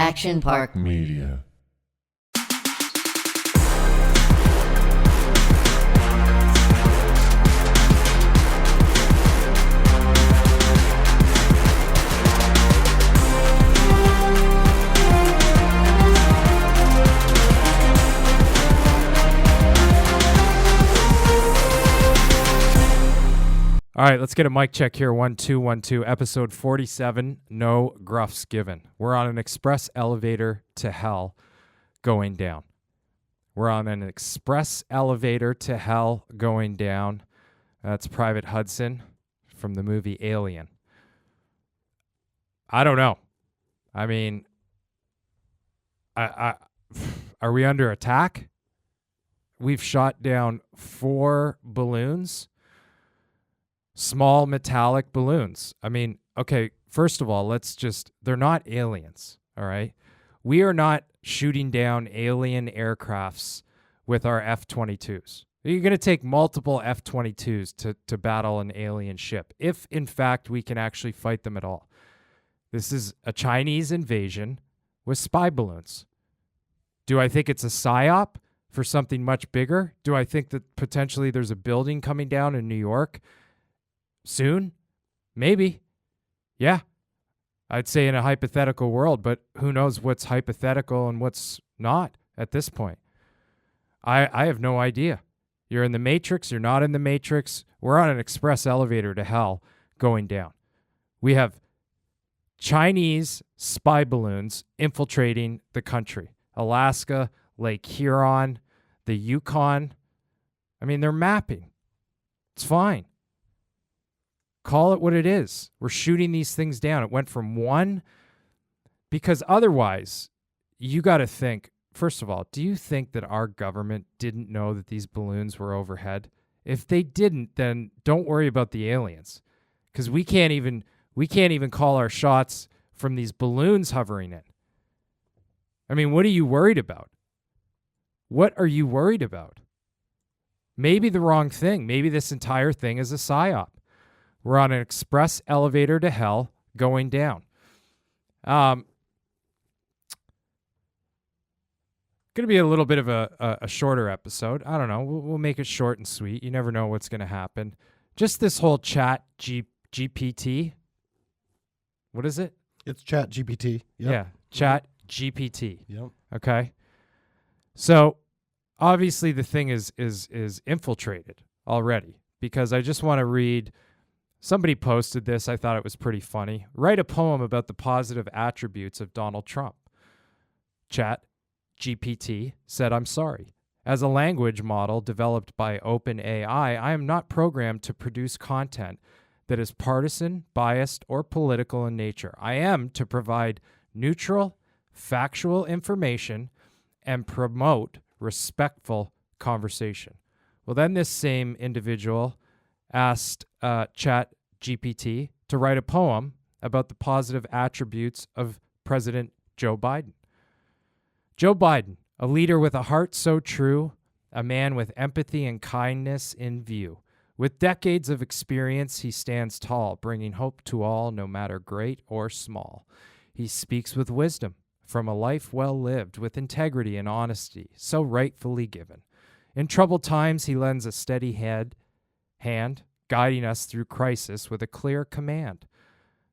Action Park Media. All right, let's get a mic check here. 1 2 1 2. Episode 47. No gruffs given. We're on an express elevator to hell, going down. We're on an express elevator to hell, going down. That's Private Hudson from the movie Alien. I don't know. I mean, are we under attack? We've shot down 4 balloons. Small metallic balloons. I mean, okay, first of all, they're not aliens, all right? We are not shooting down alien aircrafts with our F-22s. You're going to take multiple F-22s to battle an alien ship, if in fact we can actually fight them at all. This is a Chinese invasion with spy balloons. Do I think it's a psyop for something much bigger? Do I think that potentially there's a building coming down in New York soon? Maybe. Yeah. I'd say in a hypothetical world, but who knows what's hypothetical and what's not at this point. I have no idea. You're in the Matrix, you're not in the Matrix. We're on an express elevator to hell going down. We have Chinese spy balloons infiltrating the country. Alaska, Lake Huron, the Yukon. I mean, they're mapping. It's fine. Call it what it is. We're shooting these things down. It went from 1, because otherwise, you got to think, first of all, do you think that our government didn't know that these balloons were overhead? If they didn't, then don't worry about the aliens, because we can't even call our shots from these balloons hovering in. I mean, what are you worried about? What are you worried about? Maybe the wrong thing. Maybe this entire thing is a psyop. We're on an express elevator to hell going down. Going to be a little bit of a shorter episode. I don't know. We'll make it short and sweet. You never know what's going to happen. Just this whole chat GPT. What is it? It's Chat GPT. Yep. Yeah, Chat GPT. Yep. Okay. So obviously the thing is infiltrated already, because I just want to read. Somebody posted this. I thought it was pretty funny. Write a poem about the positive attributes of Donald Trump. Chat GPT said, "I'm sorry. As a language model developed by OpenAI, I am not programmed to produce content that is partisan, biased, or political in nature. I am to provide neutral, factual information and promote respectful conversation." Well, then this same individual asked Chat GPT to write a poem about the positive attributes of President Joe Biden. Joe Biden, a leader with a heart so true, a man with empathy and kindness in view. With decades of experience, he stands tall, bringing hope to all, no matter great or small. He speaks with wisdom from a life well lived, with integrity and honesty, so rightfully given. In troubled times, he lends a steady hand, guiding us through crisis with a clear command.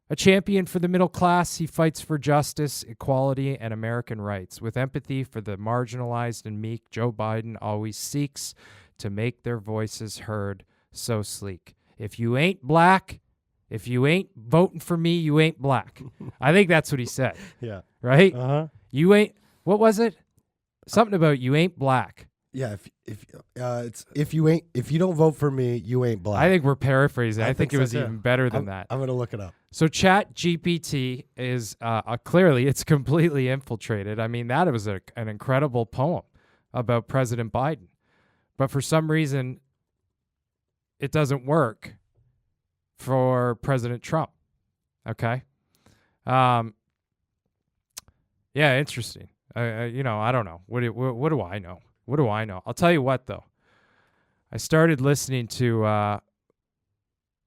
A champion for the middle class, he fights for justice, equality, and American rights. With empathy for the marginalized and meek, Joe Biden always seeks to make their voices heard, so sleek. If you ain't black, if you ain't voting for me, you ain't black. I think that's what he said. Yeah. Right? Uh-huh. You ain't, what was it? Something about you ain't black. Yeah, if you don't vote for me, you ain't black. I think we're paraphrasing. I think it so was too. even better than that. I'm going to look it up. So Chat GPT is clearly, it's completely infiltrated. I mean, that was an incredible poem about President Biden. But for some reason, it doesn't work for President Trump. Okay? Yeah, interesting. I don't know. What do I know? What do I know? I'll tell you what, though. I started listening to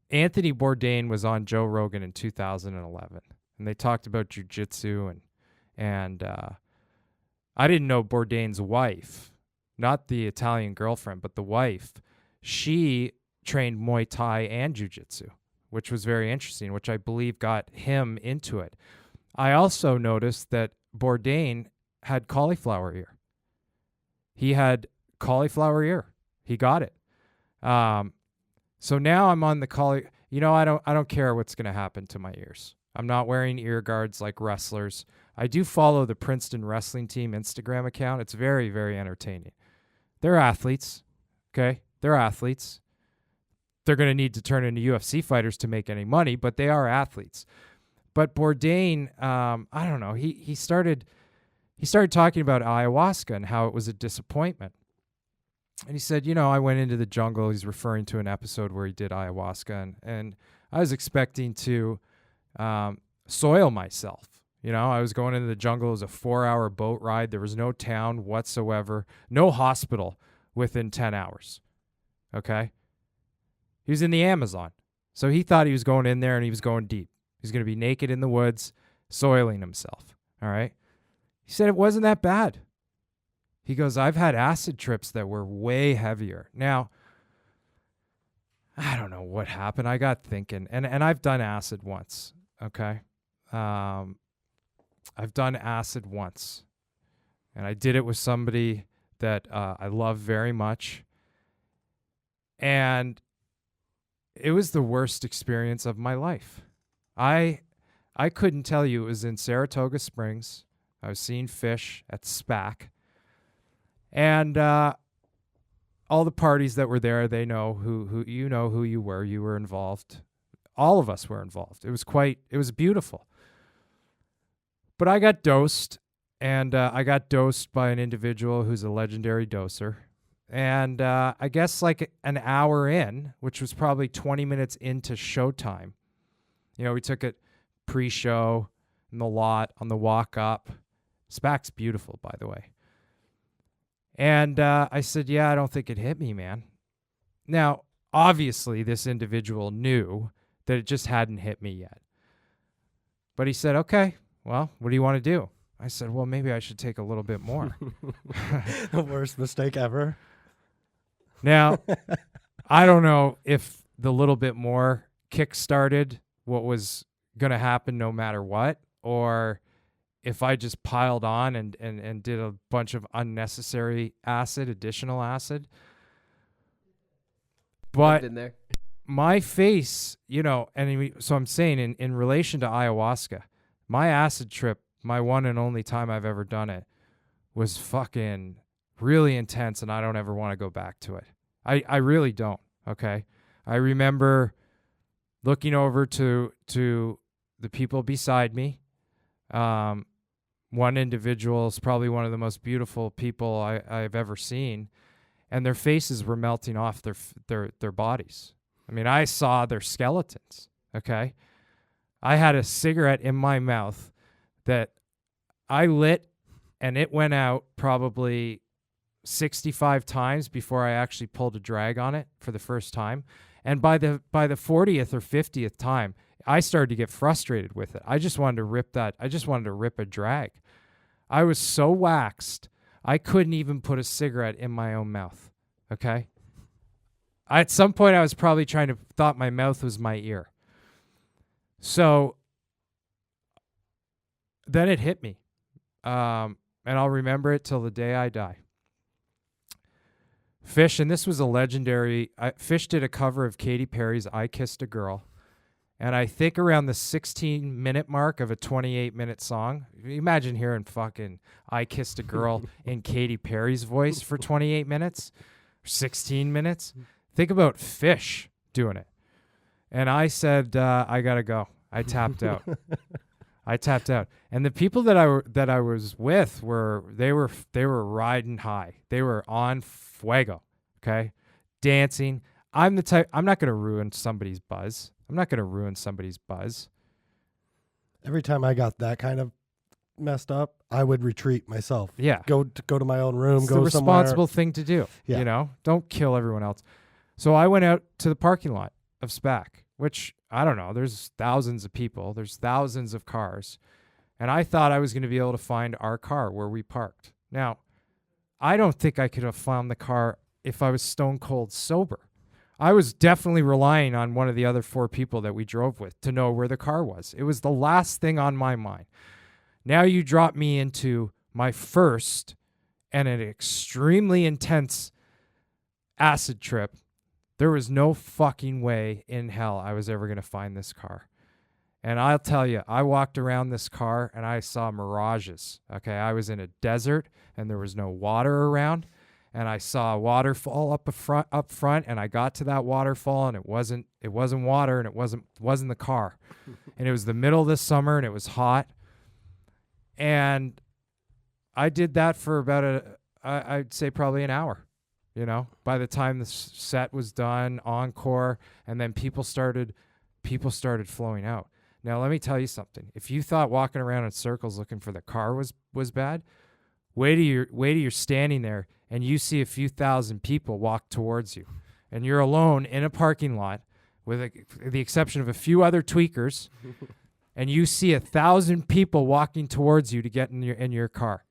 Anthony Bourdain was on Joe Rogan in 2011, and they talked about jiu-jitsu And I didn't know Bourdain's wife, not the Italian girlfriend, but the wife, she trained Muay Thai and Jiu-Jitsu, which was very interesting, which I believe got him into it. I also noticed that Bourdain had cauliflower ear. He had cauliflower ear. He got it. So now I'm on the I don't care what's going to happen to my ears. I'm not wearing ear guards like wrestlers. I do follow the Princeton wrestling team Instagram account. It's very, very entertaining. They're athletes. Okay. They're athletes. They're going to need to turn into UFC fighters to make any money, but they are athletes. But Bourdain, I don't know. He started talking about ayahuasca and how it was a disappointment. And he said, I went into the jungle. He's referring to an episode where he did ayahuasca, and I was expecting to soil myself. I was going into the jungle. It was a 4-hour boat ride. There was no town whatsoever, no hospital within 10 hours. Okay? He was in the Amazon. So he thought he was going in there and he was going deep. He's going to be naked in the woods, soiling himself. All right? He said it wasn't that bad. He goes, I've had acid trips that were way heavier. Now, I don't know what happened. I got thinking, and I've done acid once, okay? I've done acid once, and I did it with somebody that I love very much, and it was the worst experience of my life. I couldn't tell you. It was in Saratoga Springs. I was seeing fish at SPAC. And all the parties that were there, they know who you were. You were involved. All of us were involved. It was beautiful. But I got dosed, and I got dosed by an individual who's a legendary doser. And I guess like an hour in, which was probably 20 minutes into showtime, we took it pre-show in the lot on the walk up. SPAC's beautiful, by the way. And I said, yeah, I don't think it hit me, man. Now, obviously, this individual knew that it just hadn't hit me yet. But he said, okay, well, what do you want to do? I said, well, maybe I should take a little bit more. The worst mistake ever. Now, I don't know if the little bit more kick-started what was going to happen no matter what, or if I just piled on and did a bunch of unnecessary additional acid. But in there. My face, so I'm saying in relation to ayahuasca, my acid trip, my one and only time I've ever done it, was fucking really intense, and I don't ever want to go back to it. I really don't, okay? I remember looking over to the people beside me. One individual is probably one of the most beautiful people I've ever seen, and their faces were melting off their bodies. I mean, I saw their skeletons, okay? I had a cigarette in my mouth that I lit, and it went out probably 65 times before I actually pulled a drag on it for the first time. And by the 40th or 50th time, I started to get frustrated with it. I just wanted to rip a drag. I was so waxed, I couldn't even put a cigarette in my own mouth, okay? At some point, I was probably thought my mouth was my ear. So then it hit me, and I'll remember it till the day I die. Fish, and this was a legendary, Fish did a cover of Katy Perry's I Kissed a Girl. And I think around the 16-minute mark of a 28-minute song, imagine hearing fucking I Kissed a Girl in Katy Perry's voice for 28 minutes, 16 minutes. Think about Fish doing it. And I said, I got to go. I tapped out. And the people that I was with were riding high. They were on fuego, okay? Dancing. I'm not going to ruin somebody's buzz. Every time I got that kind of messed up, I would retreat myself. Yeah. Go to my own room. It's go the somewhere. responsible thing to do. Yeah. Don't kill everyone else. So I went out to the parking lot of SPAC, which I don't know. There's thousands of people. There's thousands of cars. And I thought I was going to be able to find our car where we parked. Now, I don't think I could have found the car if I was stone cold sober. I was definitely relying on one of the other 4 people that we drove with to know where the car was. It was the last thing on my mind. Now you drop me into my first and an extremely intense acid trip. There was no fucking way in hell I was ever going to find this car. And I'll tell you, I walked around this car and I saw mirages. Okay, I was in a desert and there was no water around. And I saw a waterfall up front, and I got to that waterfall, and it wasn't water, and it wasn't the car. And it was the middle of the summer, and it was hot. And I did that for about I'd say probably an hour, you know, by the time the set was done, encore, and then people started flowing out. Now, let me tell you something. If you thought walking around in circles looking for the car was bad, wait till you're standing there and you see a few thousand people walk towards you, and you're alone in a parking lot with the exception of a few other tweakers, and you see 1,000 people walking towards you to get in your car.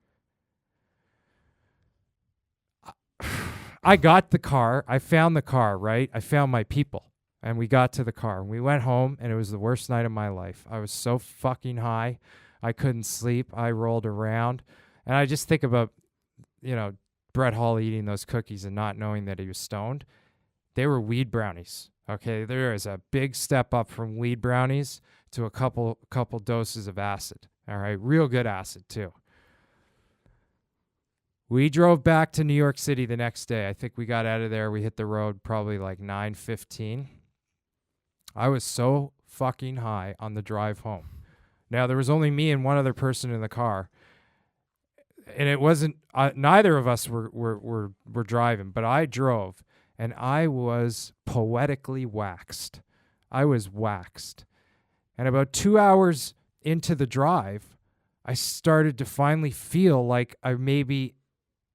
I got the car. I found the car, right? I found my people, and we got to the car, and we went home, and it was the worst night of my life. I was so fucking high. I couldn't sleep. I rolled around, and I just think about, you know, Brett Hall eating those cookies and not knowing that he was stoned. They were weed brownies. Okay, there is a big step up from weed brownies to a couple doses of acid. All right, real good acid too. We drove back to New York City the next day. I think we got out of there. We hit the road probably like 9:15. I was so fucking high on the drive home. Now, there was only me and one other person in the car. And it wasn't, neither of us were driving, but I drove, and I was poetically waxed. I was waxed. And about 2 hours into the drive, I started to finally feel like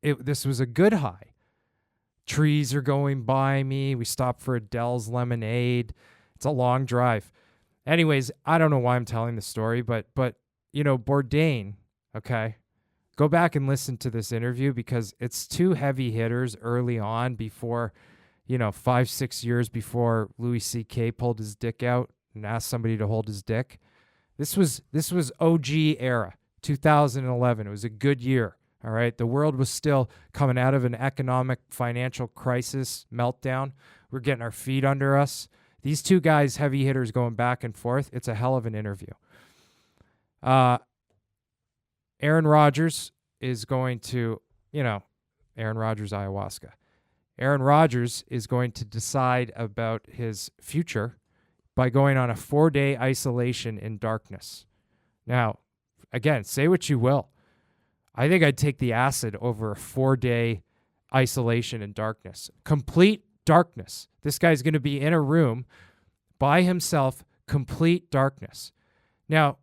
this was a good high. Trees are going by me. We stopped for Adele's Lemonade. It's a long drive. Anyways, I don't know why I'm telling the story, but you know, Bourdain, okay? Go back and listen to this interview because it's 2 heavy hitters early on before, 5-6 years before Louis C.K. pulled his dick out and asked somebody to hold his dick. This was OG era, 2011. It was a good year, all right? The world was still coming out of an economic financial crisis meltdown. We're getting our feet under us. These 2 guys, heavy hitters going back and forth. It's a hell of an interview. Aaron Rodgers is going to, Aaron Rodgers ayahuasca. Aaron Rodgers is going to decide about his future by going on a 4-day isolation in darkness. Now, again, say what you will. I think I'd take the acid over a 4-day isolation in darkness. Complete darkness. This guy's going to be in a room by himself, complete darkness. Now,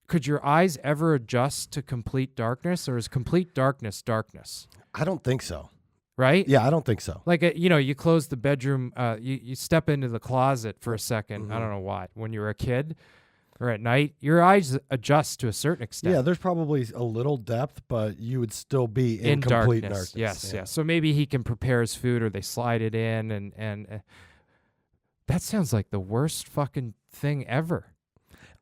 could your eyes ever adjust to complete darkness, or is complete darkness darkness? I don't think so. Right? Yeah, I don't think so. Like, you close the bedroom, you step into the closet for a second. Mm-hmm. I don't know why. When you were a kid or at night, your eyes adjust to a certain extent. Yeah, there's probably a little depth, but you would still be in complete darkness. Yes, yeah. So maybe he can prepare his food, or they slide it in, and that sounds like the worst fucking thing ever.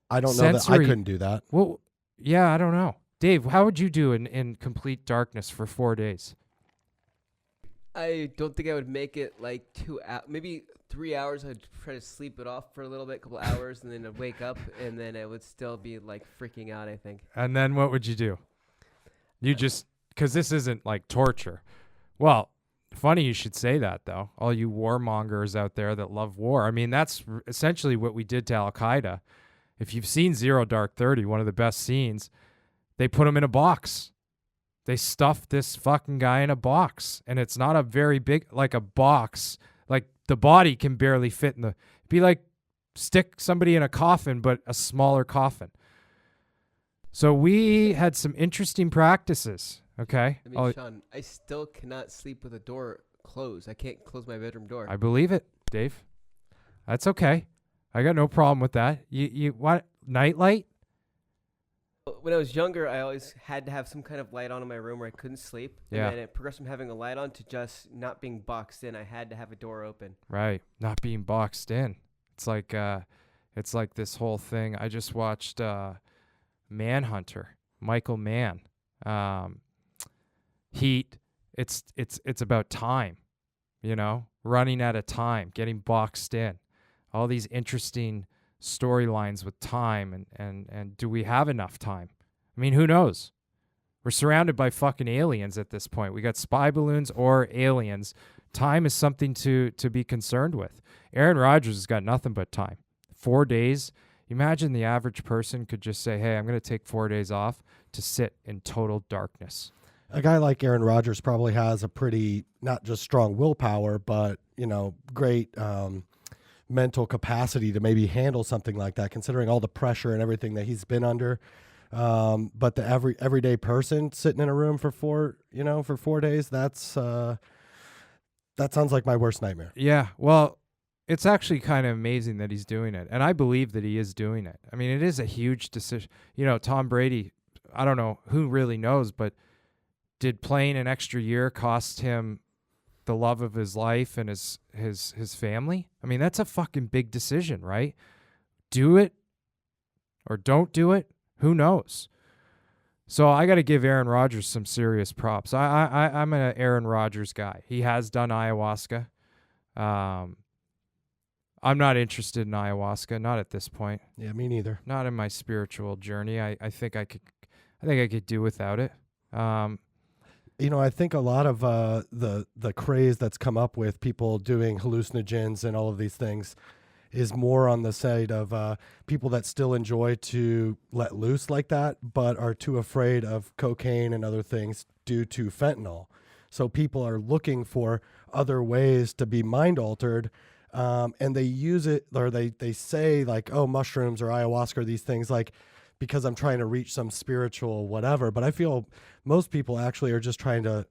I don't know that I couldn't do that. Well, yeah, I don't know. Dave, how would you do in complete darkness for 4 days? I don't think I would make it like 2 hours, maybe 3 hours. I'd try to sleep it off for a little bit, a couple hours, and then I'd wake up, and then I would still be like freaking out, I think. And then what would you do? You just, because this isn't like torture. Well, funny you should say that, though. All you warmongers out there that love war. I mean, that's essentially what we did to Al-Qaeda. If you've seen Zero Dark 30, one of the best scenes, they put him in a box. They stuffed this fucking guy in a box. And it's not a very big, like a box. Like the body can barely fit in the, it'd be like stick somebody in a coffin, but a smaller coffin. So we had some interesting practices, okay? I mean, Sean, I still cannot sleep with a door closed. I can't close my bedroom door. I believe it, Dave. That's okay. I got no problem with that. You want nightlight? when I was younger, I always had to have some kind of light on in my room or I couldn't sleep. Yeah. And then it progressed from having a light on to just not being boxed in. I had to have a door open. Right. Not being boxed in. It's like this whole thing. I just watched Manhunter, Michael Mann. Heat. It's about time, running out of time, getting boxed in. All these interesting storylines with time and do we have enough time? I mean, who knows? We're surrounded by fucking aliens at this point. We got spy balloons or aliens. Time is something to be concerned with. Aaron Rodgers has got nothing but time. 4 days. Imagine the average person could just say, hey, I'm going to take 4 days off to sit in total darkness. A guy like Aaron Rodgers probably has a pretty, not just strong willpower, but, great mental capacity to maybe handle something like that, considering all the pressure and everything that he's been under. But the everyday person sitting in a room for 4 days, that sounds like my worst nightmare. Yeah, well, it's actually kind of amazing that he's doing it, and I believe that he is doing it. I mean, it is a huge decision. Tom Brady, I don't know who really knows, but did playing an extra year cost him the love of his life and his family? I mean, that's a fucking big decision, right? Do it or don't do it. Who knows? So I got to give Aaron Rodgers some serious props. I'm an Aaron Rodgers guy. He has done ayahuasca. I'm not interested in ayahuasca, not at this point. Yeah, me neither. Not in my spiritual journey. I think I could do without it. I think a lot of the craze that's come up with people doing hallucinogens and all of these things is more on the side of people that still enjoy to let loose like that, but are too afraid of cocaine and other things due to fentanyl. So people are looking for other ways to be mind altered, and they use it, or they say like, oh, mushrooms or ayahuasca or these things, like, because I'm trying to reach some spiritual whatever. But I feel most people actually are just trying to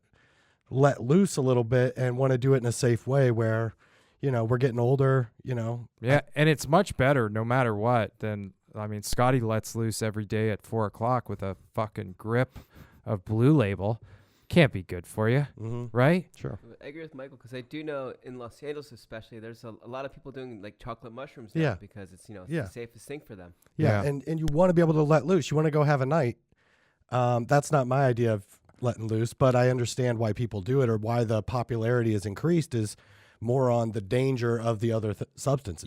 let loose a little bit and want to do it in a safe way where, we're getting older, Yeah, and it's much better no matter what than, Scotty lets loose every day at 4:00 with a fucking grip of Blue Label. Can't be good for you, right? Sure. I agree with Michael because I do know in Los Angeles especially, there's a lot of people doing like chocolate mushrooms now because it's the safest thing for them. Yeah. And you want to be able to let loose. You want to go have a night. That's not my idea of letting loose, but I understand why people do it, or why the popularity is increased is more on the danger of the other substances.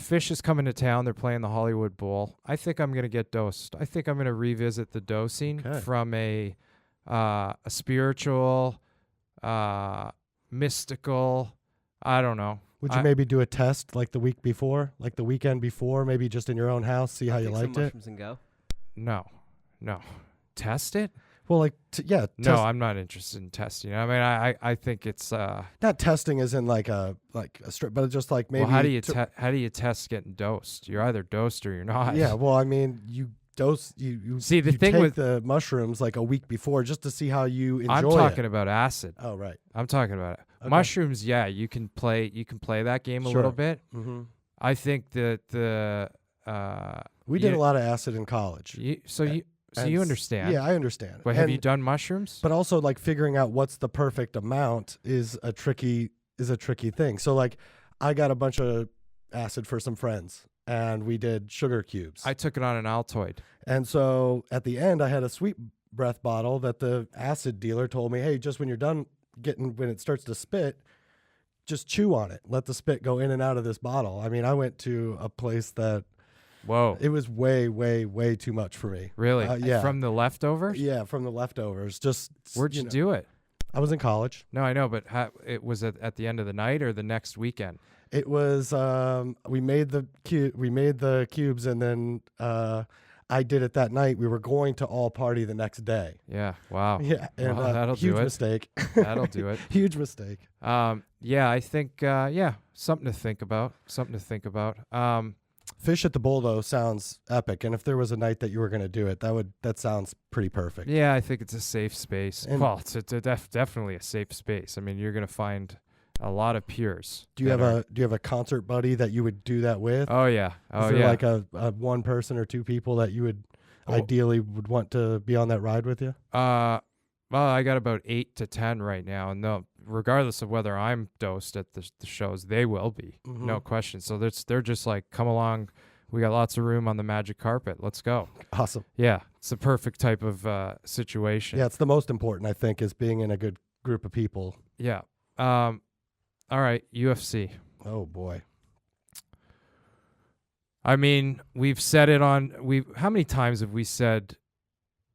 Fish is coming to town. They're playing the Hollywood Bowl. I think I'm going to get dosed. I think I'm going to revisit the dosing from a spiritual, mystical, I don't know. Would you maybe do a test like the weekend before, maybe just in your own house, see how you liked it? Mushrooms and go. No. Test it? Well, No, I'm not interested in testing. I think it's not testing as in like a strip, but it's just like maybe. Well, how do you test getting dosed? You're either dosed or you're not. Yeah, well, you dose you see the you thing take with the mushrooms like a week before just to see how you enjoy I'm talking about acid. Oh, right. I'm talking about it. Okay. Mushrooms, yeah, you can play that game a little bit. Mm-hmm. I think that we did a lot of acid in college. You understand. Yeah, I understand. But have you done mushrooms? But also like figuring out what's the perfect amount is a tricky thing. So like I got a bunch of acid for some friends and we did sugar cubes. I took it on an Altoid. And so at the end I had a sweet breath bottle that the acid dealer told me, hey, just when you're done when it starts to spit, just chew on it. Let the spit go in and out of this bottle. I went to a place that Whoa. It was way, way, way too much for me. Really? Yeah. From the leftovers? Yeah, from the leftovers. Where'd you do it? I was in college. No, I know, but it was at the end of the night or the next weekend? It was we made the cubes and then I did it that night. We were going to all party the next day. Yeah. Wow. Yeah, and that'll huge do it. mistake. That'll do it. Huge mistake. Yeah, I think something to think about. Fish at the Bowl though sounds epic, and if there was a night that you were going to do it, that sounds pretty perfect. Yeah, I think it's a safe space. And it's definitely a safe space. You're going to find a lot of peers. Do you have a concert buddy that you would do that with? Oh yeah. Is there like a one person or two people that you would? ideally would want to be on that ride with you? Well, I got about 8 to 10 right now, and regardless of whether I'm dosed at the shows, they will be, no question. So they're just like, come along. We got lots of room on the magic carpet. Let's go. Awesome. Yeah, it's the perfect type of situation. Yeah, it's the most important, I think, is being in a good group of people. Yeah. All right, UFC. Oh, boy. I mean, we've said it how many times have we said,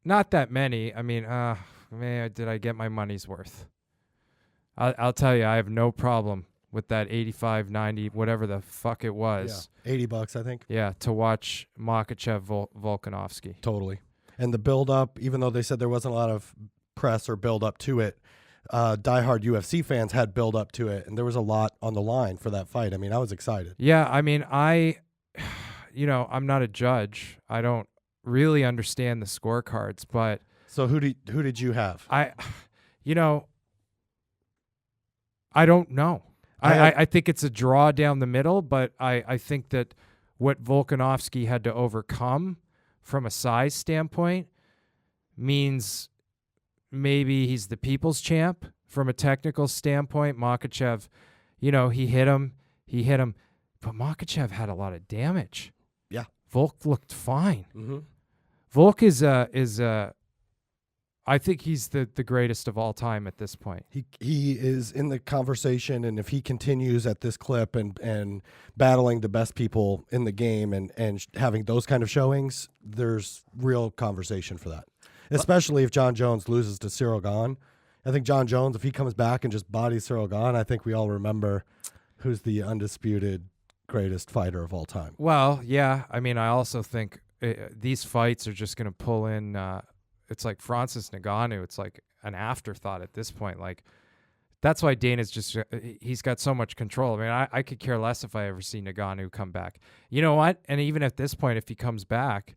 not that many. I mean, man, did I get my money's worth? I'll tell you, I have no problem with that 85, 90, whatever the fuck it was. Yeah, $80, I think. Yeah, to watch Makhachev Volkanovski. Totally. And the build-up, even though they said there wasn't a lot of press or build-up to it, diehard UFC fans had build-up to it, and there was a lot on the line for that fight. I mean, I was excited. Yeah, I mean, I'm not a judge. I don't really understand the scorecards, but... So who did you have? I don't know. I think it's a draw down the middle, but I think that what Volkanovski had to overcome from a size standpoint means maybe he's the people's champ. From a technical standpoint, Makhachev, he hit him, but Makhachev had a lot of damage. Yeah. Volk looked fine. Mm-hmm. Volk is I think he's the greatest of all time at this point. He is in the conversation, and if he continues at this clip and battling the best people in the game and having those kind of showings, there's real conversation for that. Especially if John Jones loses to Cyril Gane. I think John Jones, if he comes back and just bodies Cyril Gane, I think we all remember who's the undisputed greatest fighter of all time. Well, yeah. I mean, I also think these fights are just going to pull in it's like Francis Ngannou. It's like an afterthought at this point. Like, that's why Dana's just, he's got so much control. I mean, I could care less if I ever see Ngannou come back. You know what? And even at this point, if he comes back,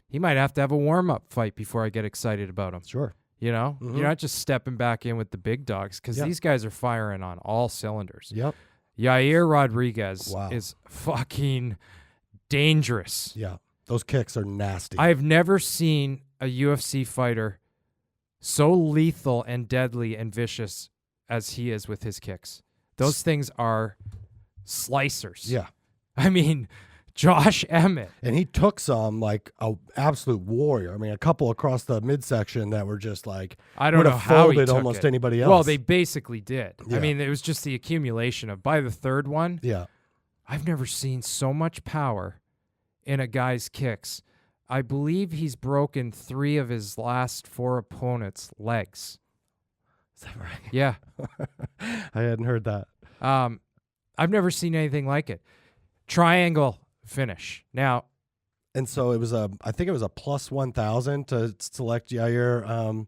he might have to have a warm-up fight before I get excited about him. Sure. You're not just stepping back in with the big dogs, because these guys are firing on all cylinders. Yep. Yair Rodriguez is fucking dangerous. Yeah. Those kicks are nasty. I've never seen a UFC fighter so lethal and deadly and vicious as he is with his kicks. Those things are slicers. Yeah. I mean, Josh Emmett. And he took some like an absolute warrior. I mean, a couple across the midsection that were just like, I don't know how he took almost it. Anybody else. Well, they basically did. Yeah. I mean, it was just the accumulation of, by the third one, I've never seen so much power in a guy's kicks. I believe he's broken 3 of his last 4 opponents' legs. Is that right? Yeah. I hadn't heard that. I've never seen anything like it. Triangle finish. Now, and so I think it was a plus 1,000 to select Yair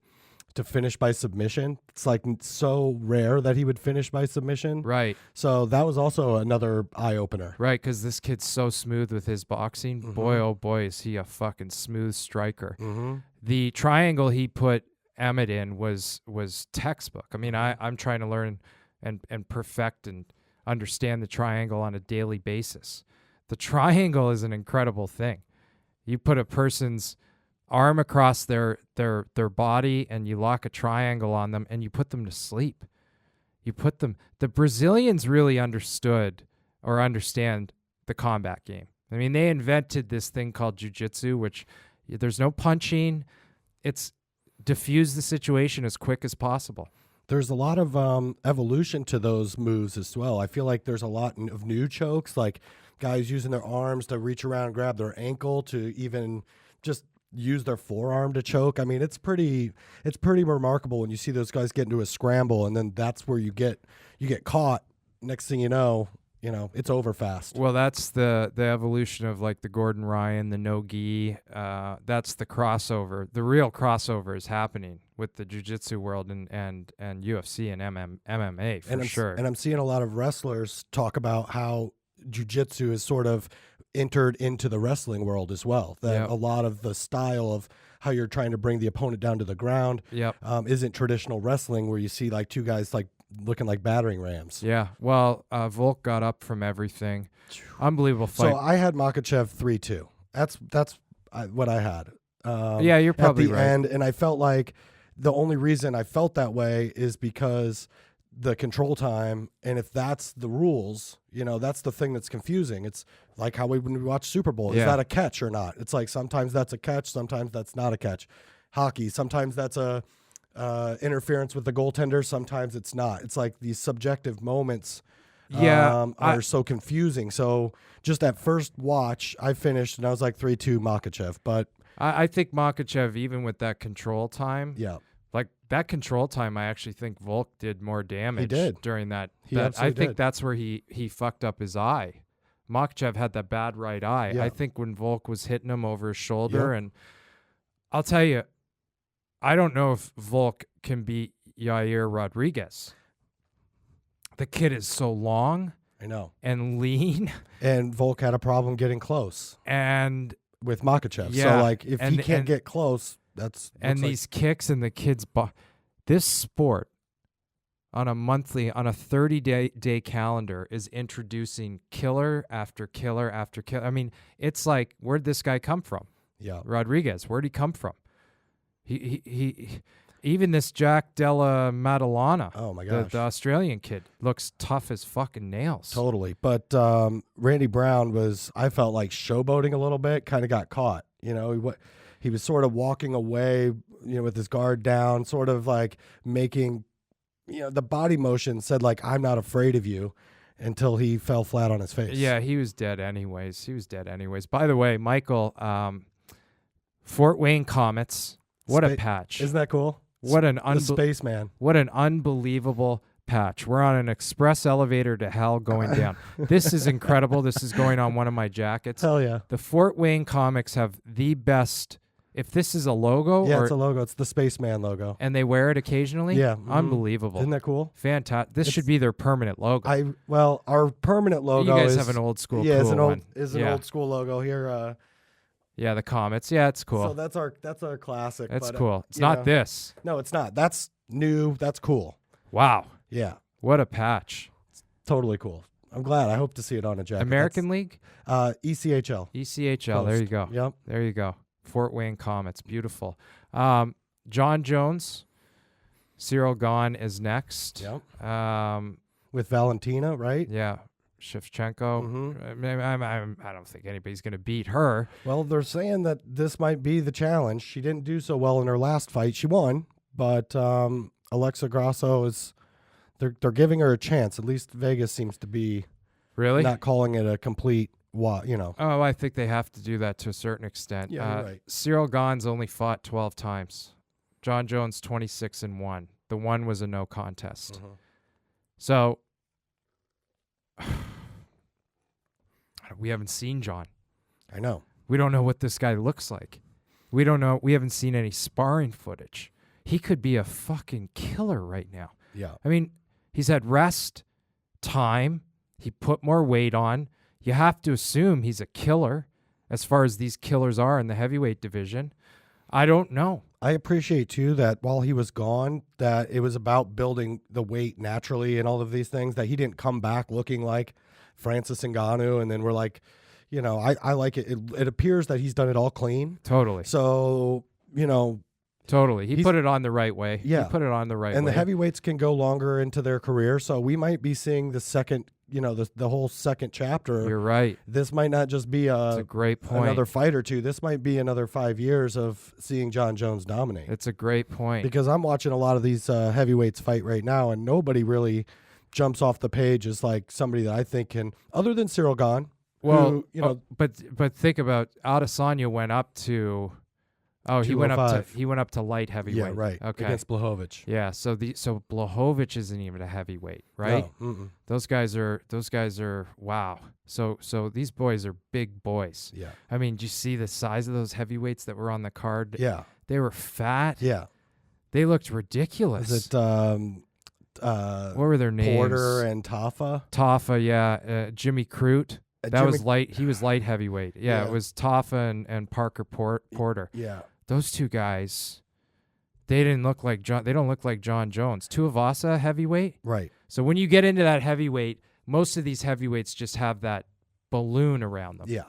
to finish by submission. It's like so rare that he would finish by submission. Right. So that was also another eye opener. Right, because this kid's so smooth with his boxing. Mm-hmm. Boy, oh boy, is he a fucking smooth striker. Mm-hmm. The triangle he put Emmett in was textbook. I mean, I'm trying to learn and perfect and understand the triangle on a daily basis. The triangle is an incredible thing. You put a person's arm across their body and you lock a triangle on them and you put them to sleep. The Brazilians really understood or understand the combat game. I mean, they invented this thing called jiu-jitsu, which there's no punching. It's diffuse the situation as quick as possible. There's a lot of evolution to those moves as well. I feel like there's a lot of new chokes, like guys using their arms to reach around and grab their ankle, to even just use their forearm to choke. I mean, it's pretty remarkable when you see those guys get into a scramble, and then that's where you get caught. Next thing you know, it's over fast. Well, that's the evolution of like the Gordon Ryan, the no-gi. That's the crossover. The real crossover is happening with the jiu-jitsu world and UFC and MMA for sure. And I'm seeing a lot of wrestlers talk about how jiu-jitsu is sort of entered into the wrestling world as well. That a lot of the style of how you're trying to bring the opponent down to the ground isn't traditional wrestling, where you see like two guys like looking like battering rams. Yeah. Well, Volk got up from everything. Unbelievable fight. So I had Makhachev 3-2. That's what I had. Yeah, you're probably at the right. end, and I felt like the only reason I felt that way is because the control time, and if that's the rules, that's the thing that's confusing. It's like how when we watch Super Bowl, is Yeah. that a catch or not? It's like sometimes that's a catch, sometimes that's not a catch. Hockey, sometimes that's a interference with the goaltender, sometimes it's not. It's like these subjective moments are so confusing. So just at first watch, I finished and I was like 3-2 Makachev. But I think Makachev, even with that control time, yeah, like that control time, I actually think Volk did more damage did. during that. He I absolutely think did. that's where he fucked up his eye. Makachev had that bad right eye. Yeah. I think when Volk was hitting him over his shoulder, and I'll tell you, I don't know if Volk can beat Yair Rodriguez. The kid is so long I know. and lean, And Volk had a problem getting close and with Makachev. Yeah, So like if and- he can't and- get close, these kicks in the kid's this sport on a 30-day calendar is introducing killer after killer after killer. I mean, it's like, where'd this guy come from? yeah. Rodriguez, where'd he come from? He even this Jack Della Maddalena, Oh my the gosh. Australian kid, looks tough as fucking nails. Totally. But Randy Brown I felt like showboating a little bit, kind of got caught. He was sort of walking away, with his guard down, sort of like making, the body motion said like, I'm not afraid of you, until he fell flat on his face. Yeah, he was dead anyways. By the way, Michael, Fort Wayne Comets, what a patch. Isn't that cool? What an The spaceman. What an unbelievable patch. We're on an express elevator to hell going down. This is incredible. This is going on one of my jackets. Hell yeah. The Fort Wayne Comics have the best. If this is a logo, Yeah, it's a logo. It's the spaceman logo. and they wear it occasionally, Yeah. unbelievable. Isn't that cool? Fantastic. This should be their permanent logo. Our permanent logo you guys is have an old school. yeah, cool it's an old one. is an Yeah. old school logo here. Yeah, the Comets. Yeah, it's cool. So that's our classic. That's but, cool. It's you not know. this. No, it's not. That's new. That's cool. Wow, Yeah, what a patch. totally cool. I'm glad. I hope to see it on a jacket. American League, ECHL. ECHL. There you go. Yep. There you go. Fort Wayne Comets. Beautiful. John Jones, Cyril Gahn is next. Yep. With Valentina, right? Yeah, Shevchenko. Mhm. I don't think anybody's going to beat her. Well, they're saying that this might be the challenge. She didn't do so well in her last fight. She won, but Alexa Grasso is. They're giving her a chance. At least Vegas seems to be Really? not calling it a complete. Oh, I think they have to do that to a certain extent. Yeah, you're right. Cyril Gahn's only fought 12 times. John Jones 26-1. The one was a no contest. Mhm. So we haven't seen John. I know. We don't know what this guy looks like. We don't know. We haven't seen any sparring footage. He could be a fucking killer right now. Yeah. I mean, he's had rest, time. He put more weight on. You have to assume he's a killer as far as these killers are in the heavyweight division. I don't know. I appreciate too that while he was gone, that it was about building the weight naturally and all of these things, that he didn't come back looking like Francis Ngannou, and then we're like, I like it. It appears that he's done it all clean. Totally. So, Totally. He He's- put it on the right way. Yeah. He put it on the right and way. the heavyweights can go longer into their career. So we might be seeing the second, the whole second chapter. You're right. This might not just be It's a great point. another fight or two. This might be another 5 years of seeing John Jones dominate. It's a great point. Because I'm watching a lot of these heavyweights fight right now, and nobody really jumps off the page as like somebody that I think can, other than Cyril Gahn. Well, who, but think about Adesanya went up to he went up to light heavyweight. yeah, right, Okay. against Blachowicz. Yeah, so Blachowicz isn't even a heavyweight, right? No, mm-mm. Those guys are wow. So these boys are big boys. Yeah, I mean, do you see the size of those heavyweights that were on the card? yeah, They were fat. yeah. They looked ridiculous. Is it what were their names? Porter and Tafa? Tafa, yeah. Jimmy Crute. That was Jimmy- light. He was light heavyweight. Yeah, Yeah. it was Tafa and Parker Porter. Yeah, Those two guys, they don't look like John Jones. Tuivasa heavyweight. right. So when you get into that heavyweight, most of these heavyweights just have that balloon around them. Yeah,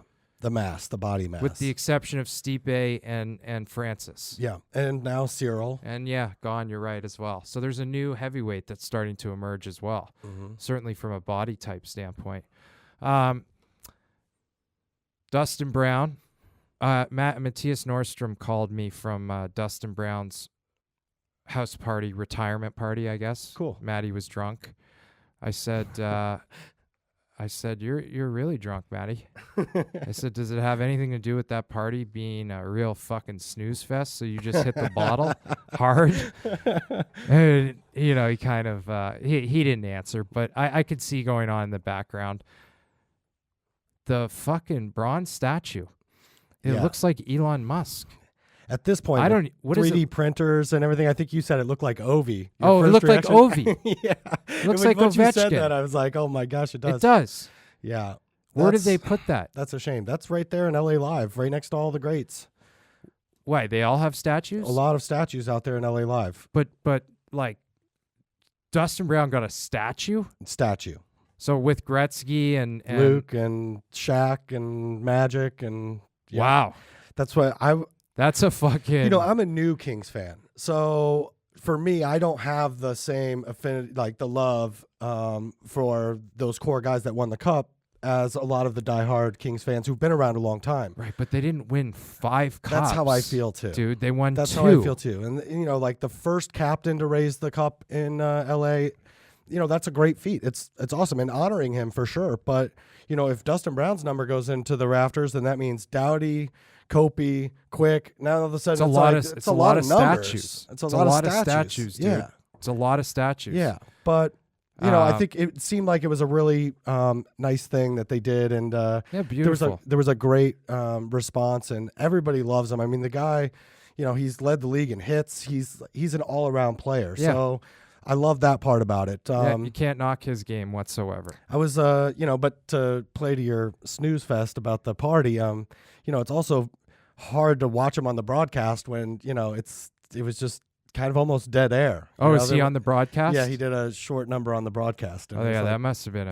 the mass, the body mass. with the exception of Stipe and Francis. Yeah, and now Cyril. And Gane, you're right as well. So there's a new heavyweight that's starting to emerge as well, certainly from a body type standpoint. Dustin Brown, Matthias Nordstrom called me from Dustin Brown's house party, retirement party, I guess. Cool. Matty was drunk. I said, you're really drunk, Matty. I said, does it have anything to do with that party being a real fucking snooze fest? So you just hit the bottle hard? And, he kind of, he didn't answer, but I could see going on in the background. The fucking bronze statue. It looks like Elon Musk. At this point, what is 3D printers and everything. I think you said it looked like Ovi. Oh, it looked like Ovi. Yeah, it looks like Ovechkin. You said that, I was like, oh my gosh, it does. It does. Yeah. Where did they put that? That's a shame. That's right there in LA Live, right next to all the greats. Why? They all have statues? A lot of statues out there in LA Live. But like, Dustin Brown got a statue? Statue. So with Gretzky and Luke and Shaq and Magic and wow, that's what That's a fucking. I'm a new Kings fan, so for me, I don't have the same affinity, like the love for those core guys that won the cup as a lot of the diehard Kings fans who've been around a long time. Right, but they didn't win 5 cups. That's how I feel too, dude. They won 2. That's how I feel too, and like the first captain to raise the cup in LA. That's a great feat. It's awesome, and honoring him for sure. But if Dustin Brown's number goes into the rafters, then that means Doughty, Kopi, Quick. Now all of a sudden, it's a lot of statues. It's a lot of statues, dude. Yeah, it's a lot of statues. Yeah, but I think it seemed like it was a really nice thing that they did, and beautiful. There was a great response, and everybody loves him. I mean, the guy, he's led the league in hits. He's an all around player. Yeah. So I love that part about it. You can't knock his game whatsoever. I was, but to play to your snooze fest about the party, it's also hard to watch him on the broadcast when, it was just kind of almost dead air. Oh, is he on the broadcast? Yeah, he did a short number on the broadcast. Oh yeah, that must have been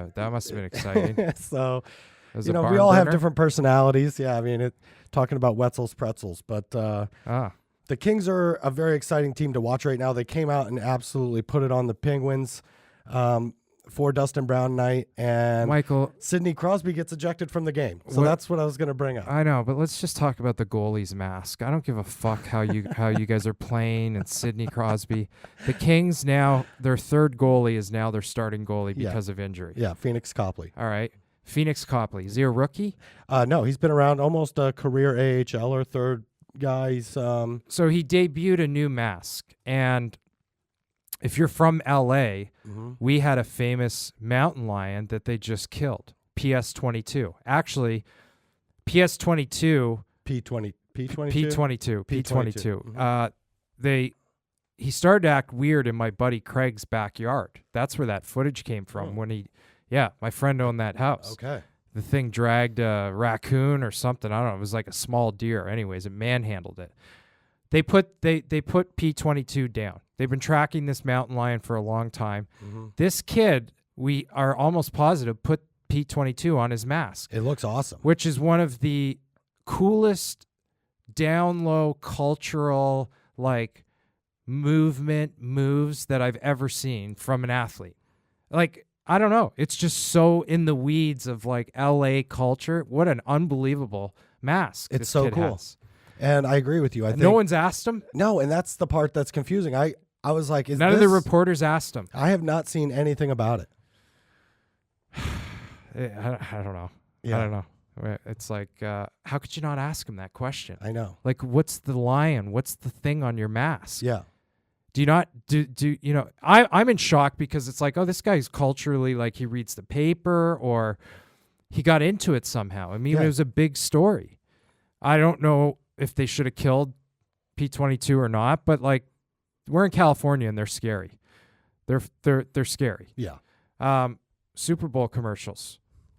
exciting. So, we all have different personalities. Yeah, I mean, talking about Wetzel's Pretzels, but the Kings are a very exciting team to watch right now. They came out and absolutely put it on the Penguins for Dustin Brown night, and Michael, Sidney Crosby gets ejected from the game. So that's what I was going to bring up. I know, but let's just talk about the goalie's mask. I don't give a fuck how you guys are playing and Sidney Crosby. The Kings now, their third goalie is now their starting goalie because of injury. Yeah, Phoenix Copley. All right. Phoenix Copley. Is he a rookie? No, he's been around, almost a career AHL or third guys. So he debuted a new mask, and if you're from LA, we had a famous mountain lion that they just killed, PS22. Actually, PS22 P22. He started to act weird in my buddy Craig's backyard. That's where that footage came from. My friend owned that house. Okay. The thing dragged a raccoon or something. I don't know. It was like a small deer. Anyways, it manhandled it. They put P22 down. They've been tracking this mountain lion for a long time. This kid, we are almost positive, put P22 on his mask. It looks awesome. Which is one of the coolest down low cultural movement moves that I've ever seen from an athlete. I don't know. It's just so in the weeds of LA culture. What an unbelievable mask. It's so cool. Has. And I agree with you. I think no one's asked him? No, and that's the part that's confusing. I was like, none of the reporters asked him. I have not seen anything about it. I don't know. Yeah. I don't know. It's how could you not ask him that question? I know. What's the lion? What's the thing on your mask? Yeah. Do you not I'm in shock because it's this guy's culturally he reads the paper or he got into it somehow. I mean, it was a big story. I don't know if they should have killed P22 or not, but we're in California and they're scary. They're scary. Yeah. Super Bowl commercials.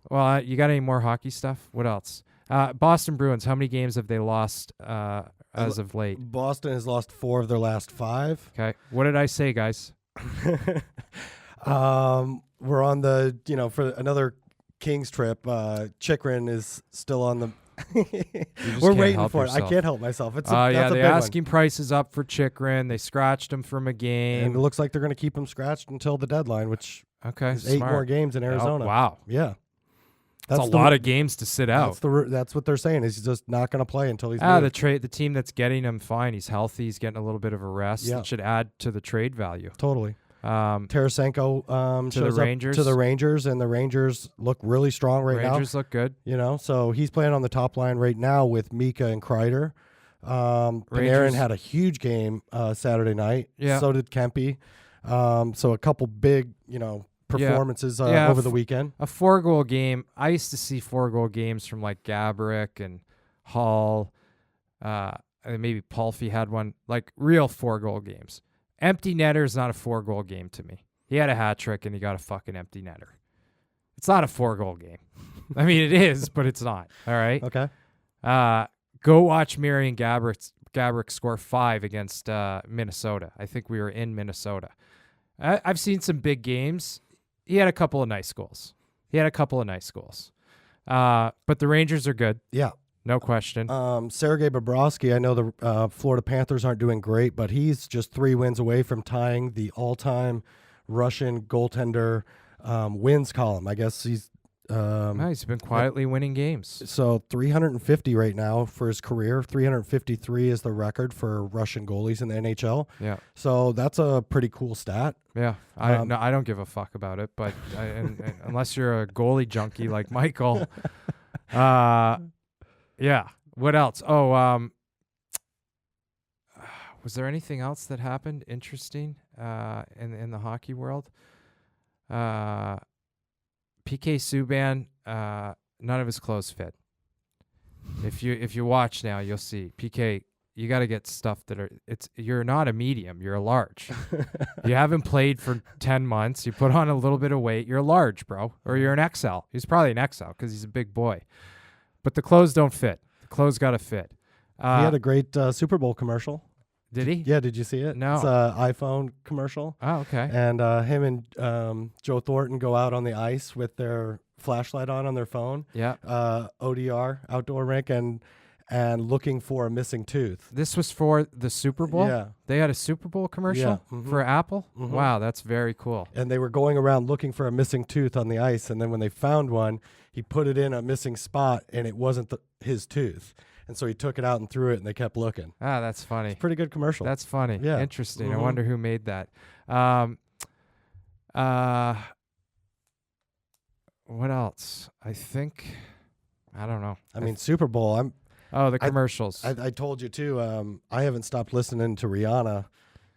Well, you got any more hockey stuff? What else? Boston Bruins, how many games have they lost as of late? Boston has lost 4 of their last 5. Okay. What did I say, guys? We're on the, for another Kings trip. Chikrin is still on You just We're can't waiting help for it. I yourself. can't help myself. It's Yeah, that's a they're big asking prices up for Chikrin. They scratched him from a one. game. And it looks like they're going to keep him scratched until the deadline, which Okay, is 8 smart. more games in Arizona. Oh, wow. Yeah. That's a lot of games to sit out. That's what they're saying. Is he's just not going to play until he's moved. The team that's getting him, fine. He's healthy. He's getting a little bit of a rest. Yeah. It should add to the trade value. Totally. Um, Tarasenko shows Rangers. up to the Rangers, and the Rangers look really strong right now. Rangers look good. You know, so he's playing on the top line right now with Mika and Kreider. Panarin had a huge game Saturday night. Yeah. So did Kempe. So a couple big, performances over the weekend. A 4-goal game. I used to see 4-goal games from like Gaborik and Hall. And maybe Palfy had one. Like real 4-goal games. Empty netter is not a 4-goal game to me. He had a hat trick and he got a fucking empty netter. It's not a 4-goal game. I mean, it is, but it's not. All right. Okay. Go watch Marian Gaborik score 5 against Minnesota. I think we were in Minnesota. I've seen some big games. He had a couple of nice goals. But the Rangers are good. Yeah. No question. Sergei Bobrovsky, I know the Florida Panthers aren't doing great, but he's just 3 wins away from tying the all-time Russian goaltender wins column. I guess he's He's been quietly winning games. So 350 right now for his career. 353 is the record for Russian goalies in the NHL. Yeah. So that's a pretty cool stat. Yeah. I don't give a fuck about it, but and unless you're a goalie junkie like Michael. Yeah. What else? Oh, was there anything else that happened interesting in the hockey world? PK Subban, none of his clothes fit. If you watch now, you'll see PK. You got to get stuff that you're not a medium, you're a large. You haven't played for 10 months. You put on a little bit of weight, you're a large, bro, or you're an XL. He's probably an XL because he's a big boy. But the clothes don't fit. The clothes got to fit. He had a great Super Bowl commercial. Did he? Yeah, did you see it? No. It's an iPhone commercial. Oh, okay. And him and Joe Thornton go out on the ice with their flashlight on their phone. Yeah. ODR, outdoor rink, and looking for a missing tooth. This was for the Super Bowl? Yeah. They had a Super Bowl commercial for Apple? Mm-hmm. Wow, that's very cool. And they were going around looking for a missing tooth on the ice, and then when they found one, he put it in a missing spot, and it wasn't his tooth. And so he took it out and threw it, and they kept looking. Ah, that's funny. It's a pretty good commercial. That's funny. Yeah. Interesting. Mm-hmm. I wonder who made that. What else? I don't know. I mean, Super Bowl, the commercials. I told you, too, I haven't stopped listening to Rihanna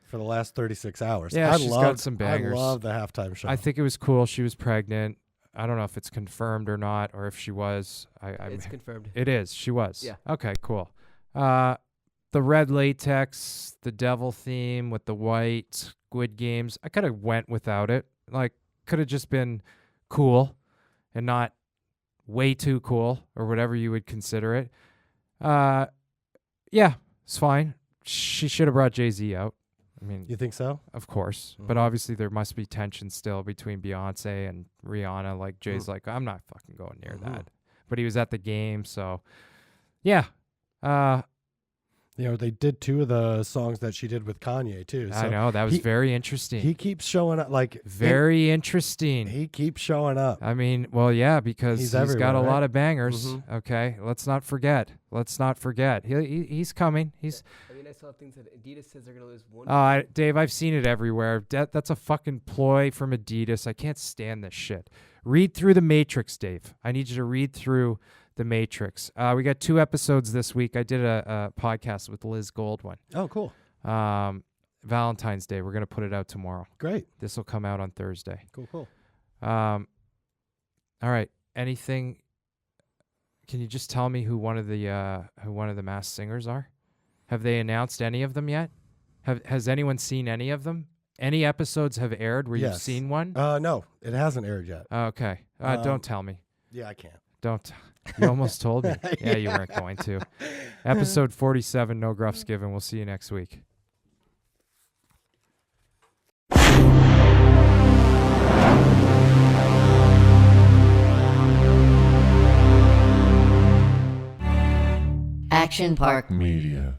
for the last 36 hours. Yeah, she's got some bangers. I love the halftime show. I think it was cool. She was pregnant. I don't know if it's confirmed or not, or if she was. It's confirmed. It is. She was. Yeah. Okay, cool. The red latex, the devil theme with the white Squid Games. I could have went without it. Like, could have just been cool and not way too cool or whatever you would consider it. Yeah, it's fine. She should have brought Jay-Z out. I mean, you think so? Of course. Mm-hmm. But obviously there must be tension still between Beyonce and Rihanna. Like Jay's like, I'm not fucking going near that. But he was at the game, so yeah. They did 2 of the songs that she did with Kanye too. So I know, that was very interesting. He keeps showing up very interesting. He keeps showing up. I mean, well, yeah, because he's got a lot of bangers. Mm-hmm. Okay, let's not forget. He's coming. I mean, I saw things that Adidas says they're going to lose one. Dave, I've seen it everywhere. That's a fucking ploy from Adidas. I can't stand this shit. Read through The Matrix, Dave. I need you to read through The Matrix. We got 2 episodes this week. I did a podcast with Liz Goldwyn. Oh, cool. Valentine's Day. We're going to put it out tomorrow. Great. This will come out on Thursday. Cool. All right. Anything? Can you just tell me who one of the Masked Singers are? Have they announced any of them yet? Has anyone seen any of them? Any episodes have aired where you've seen one? No, it hasn't aired yet. Okay. Don't tell me. Yeah, I can't. Don't. You almost told me. Yeah, you weren't going to. Episode 47, no Gruffs given. We'll see you next week. Action Park Media.